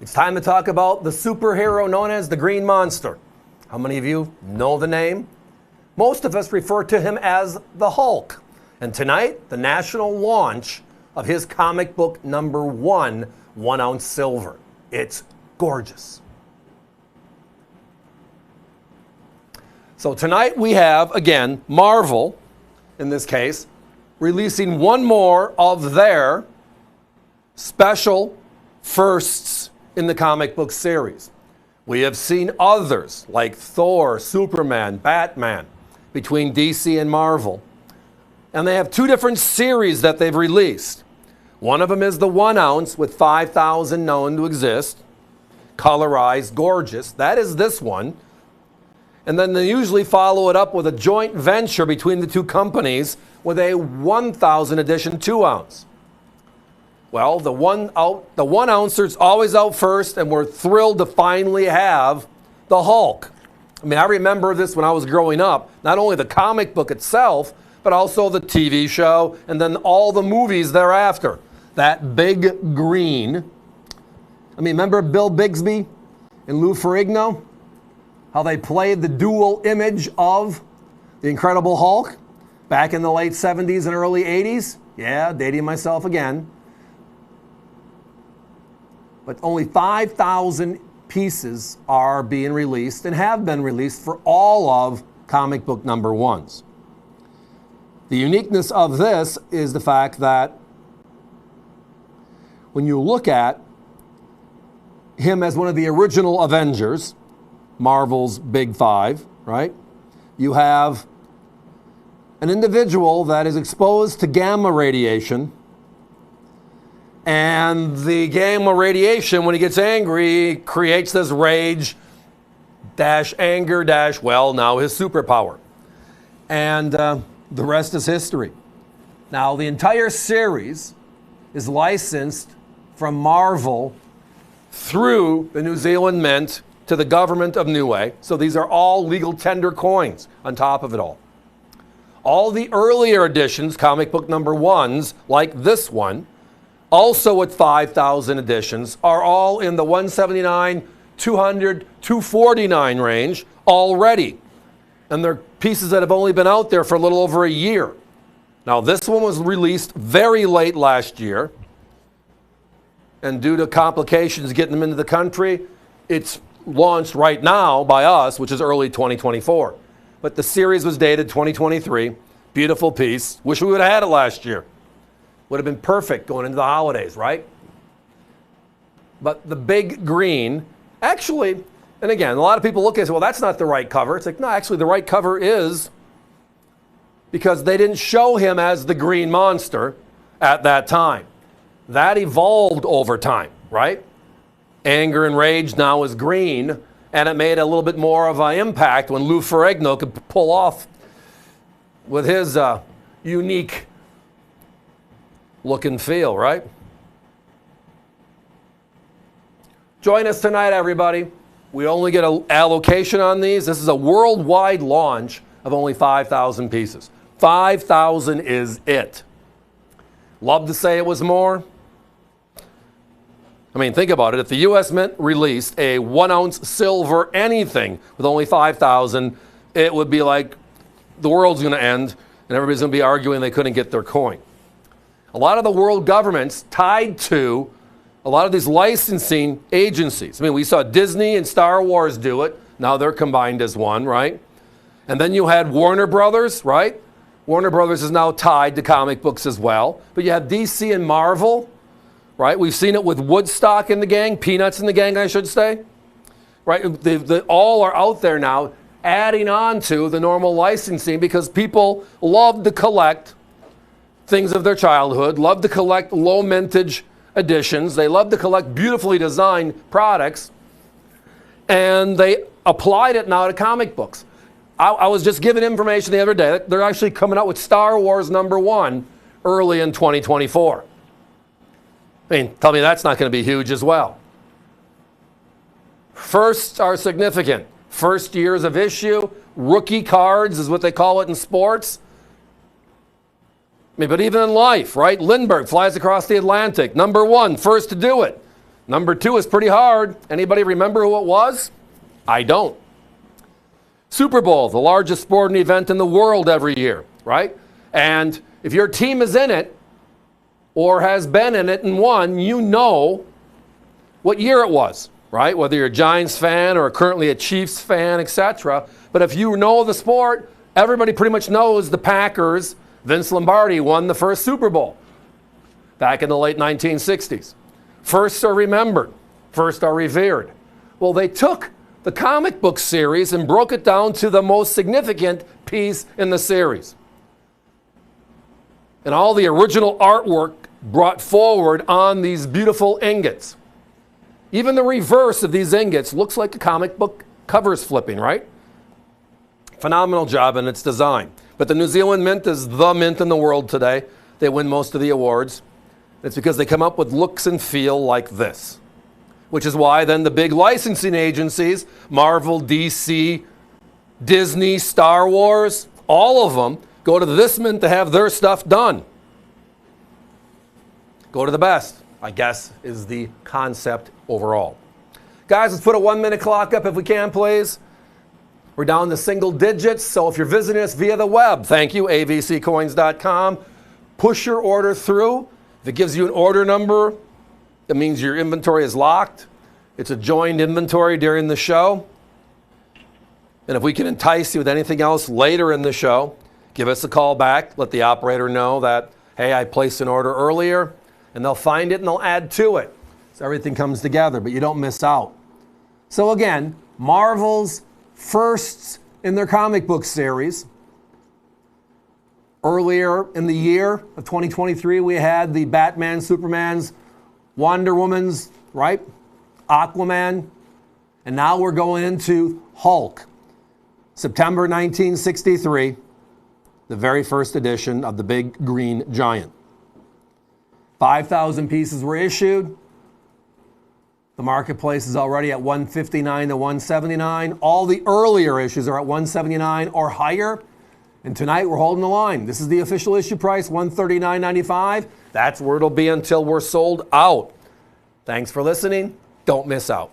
It's time to talk about the superhero known as the Green Monster. How many of you know the name? Most of us refer to him as the Hulk. And tonight, the national launch of his comic book number 1 ounce silver. It's gorgeous. So tonight we have, again, Marvel, in this case, releasing one more of their special firsts in the comic book series. We have seen others like Thor, Superman, Batman, between DC and Marvel. And they have two different series that they've released. One of them is the 1 ounce with 5,000 known to exist, colorized, gorgeous. That is this one. And then they usually follow it up with a joint venture between the two companies with a 1,000 edition 2 ounce. Well, the 1 ouncer's always out first, and we're thrilled to finally have the Hulk. I mean, I remember this when I was growing up, not only the comic book itself, but also the TV show, and then all the movies thereafter. That big green. I mean, remember Bill Bixby and Lou Ferrigno? How they played the dual image of the Incredible Hulk back in the late 70s and early 80s? Yeah, dating myself again. But only 5,000 pieces are being released and have been released for all of comic book number 1s. The uniqueness of this is the fact that when you look at him as one of the original Avengers, Marvel's Big Five, right? You have an individual that is exposed to gamma radiation, and the gamma radiation, when he gets angry, creates this rage dash anger dash, well, now his superpower. And the rest is history. Now, the entire series is licensed from Marvel through the New Zealand Mint to the government of Niue. So these are all legal tender coins on top of it all. All the earlier editions, comic book number 1s, like this one, also with 5,000 editions, are all in the 179, 200, 249 range already. And they're pieces that have only been out there for a little over a year. Now, this one was released very late last year. And due to complications getting them into the country, it's launched right now by us, which is early 2024. But the series was dated 2023. Beautiful piece. Wish we would have had it last year. Would have been perfect going into the holidays, right? But the big green, actually, and again, a lot of people look at it and say, well, that's not the right cover. It's like, no, actually, the right cover is, because they didn't show him as the Green Monster at that time. That evolved over time, right? Anger and rage now is green, and it made a little bit more of an impact when Lou Ferrigno could pull off with his unique look and feel, right? Join us tonight, everybody. We only get an allocation on these. This is a worldwide launch of only 5,000 pieces. 5,000 is it. Love to say it was more. I mean, think about it. If the U.S. Mint released a 1 ounce silver anything with only 5,000, it would be like the world's going to end and everybody's going to be arguing they couldn't get their coin. A lot of the world governments tied to a lot of these licensing agencies. I mean, we saw Disney and Star Wars do it. Now they're combined as one, right? And then you had Warner Brothers, right? Warner Brothers is now tied to comic books as well. But you have DC and Marvel, right? We've seen it with Woodstock and the gang, Peanuts and the gang, I should say. Right? They all are out there now adding on to the normal licensing because people love to collect things of their childhood, love to collect low mintage editions. They love to collect beautifully designed products. And they applied it now to comic books. I was just given information the other day that they're actually coming out with Star Wars #1 early in 2024. I mean, tell me that's not going to be huge as well. Firsts are significant. First years of issue, rookie cards is what they call it in sports. I mean, but even in life, right? Lindbergh flies across the Atlantic. #1, first to do it. Number 2 is pretty hard. Anybody remember who it was? I don't. Super Bowl, the largest sporting event in the world every year, right? And if your team is in it or has been in it and won, you know what year it was, right? Whether you're a Giants fan or currently a Chiefs fan, etc. But if you know the sport, everybody pretty much knows the Packers, Vince Lombardi won the first Super Bowl back in the late 1960s. Firsts are remembered, first are revered. Well, they took the comic book series and broke it down to the most significant piece in the series. And all the original artwork brought forward on these beautiful ingots. Even the reverse of these ingots looks like a comic book cover's flipping, right? Phenomenal job in its design. But the New Zealand Mint is the mint in the world today. They win most of the awards. It's because they come up with looks and feel like this. Which is why then the big licensing agencies, Marvel, DC, Disney, Star Wars, all of them go to this mint to have their stuff done. Go to the best, I guess, is the concept overall. Guys, let's put a 1-minute clock up if we can, please. We're down to single digits, so if you're visiting us via the web, thank you, avccoins.com. Push your order through. If it gives you an order number, it means your inventory is locked. It's a joined inventory during the show. And if we can entice you with anything else later in the show, give us a call back. Let the operator know that, hey, I placed an order earlier, and they'll find it and they'll add to it. So everything comes together, but you don't miss out. So again, Marvel's firsts in their comic book series. Earlier in the year of 2023, we had the Batman, Superman's, Wonder Woman's, right? Aquaman. And now we're going into Hulk. September 1963, the very first edition of the Big Green Giant. 5,000 pieces were issued. The marketplace is already at $159 to $179. All the earlier issues are at $179 or higher. And tonight we're holding the line. This is the official issue price, $139.95. That's where it'll be until we're sold out. Thanks for listening. Don't miss out.